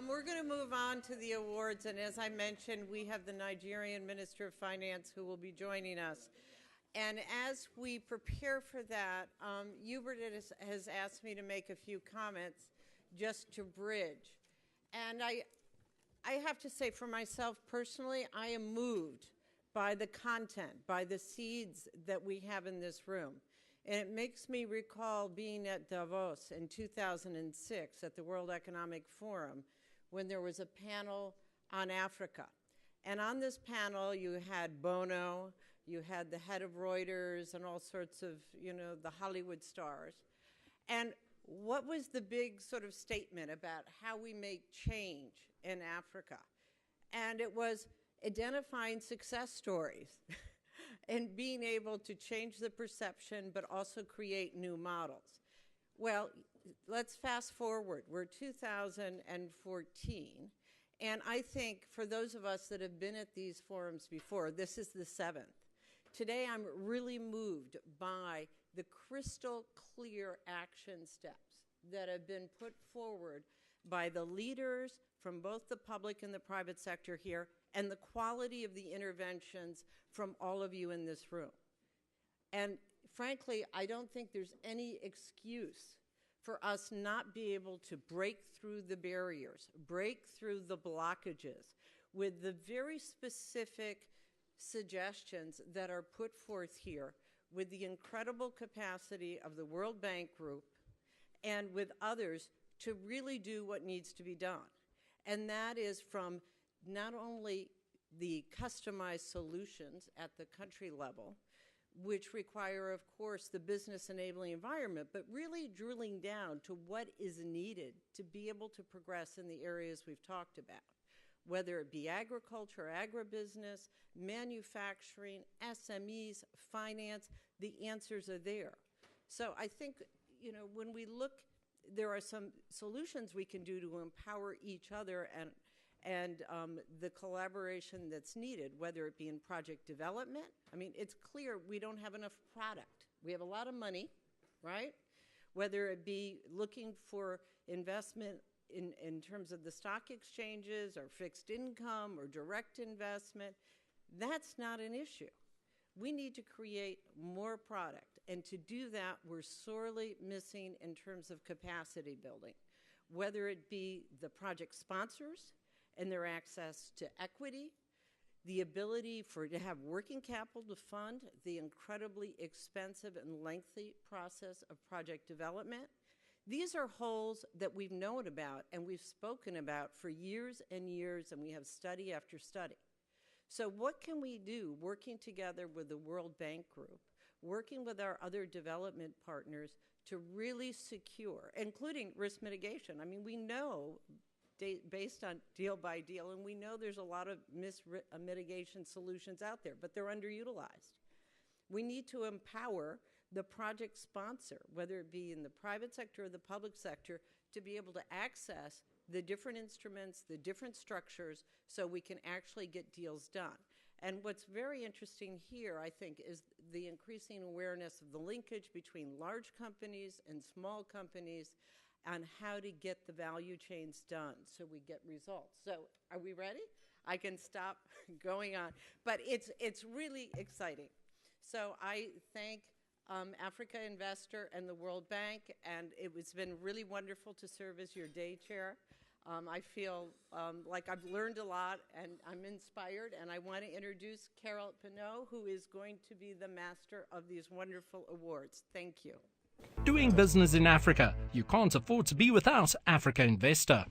We're going to move on to the awards, and as I mentioned, we have the Nigerian Minister of Finance who will be joining us. And as we prepare for that, Hubert has asked me to make a few comments just to bridge. And I have to say, for myself personally, I am moved by the content, by the seeds that we have in this room. And it makes me recall being at Davos in 2006 at the World Economic Forum when there was a panel on Africa. And on this panel, you had Bono, you had the head of Reuters, and all sorts of, the Hollywood stars. And what was the big sort of statement about how we make change in Africa? And it was identifying success stories and being able to change the perception, but also create new models. Well, let's fast forward. We're 2014, and I think for those of us that have been at these forums before, this is the 7th. Today, I'm really moved by the crystal clear action steps that have been put forward by the leaders from both the public and the private sector here, and the quality of the interventions from all of you in this room. And frankly, I don't think there's any excuse for us not be able to break through the barriers, break through the blockages with the very specific suggestions that are put forth here with the incredible capacity of the World Bank Group and with others to really do what needs to be done. And that is from not only the customized solutions at the country level, which require, of course, the business enabling environment, but really drilling down to what is needed to be able to progress in the areas we've talked about, whether it be agriculture, agribusiness, manufacturing, SMEs, finance, the answers are there. So I think, when we look, there are some solutions we can do to empower each other and the collaboration that's needed, whether it be in project development. I mean, it's clear we don't have enough product. We have a lot of money, right? Whether it be looking for investment in terms of the stock exchanges or fixed income or direct investment, that's not an issue. We need to create more product. And to do that, we're sorely missing in terms of capacity building, whether it be the project sponsors and their access to equity, the ability to have working capital to fund the incredibly expensive and lengthy process of project development. These are holes that we've known about and we've spoken about for years and years, and we have study after study. So what can we do working together with the World Bank Group, working with our other development partners to really secure, including risk mitigation? I mean, we know based on deal by deal, and we know there's a lot of mitigation solutions out there, but they're underutilized. We need to empower the project sponsor, whether it be in the private sector or the public sector, to be able to access the different instruments, the different structures, so we can actually get deals done. And what's very interesting here, I think, is the increasing awareness of the linkage between large companies and small companies on how to get the value chains done so we get results. So are we ready? I can stop going on. But it's really exciting. So I thank Africa Investor and the World Bank, and it's been really wonderful to serve as your day chair. I feel like I've learned a lot, and I'm inspired, and I want to introduce Carol Pinot, who is going to be the master of these wonderful awards. Thank you. Doing business in Africa. You can't afford to be without Africa Investor.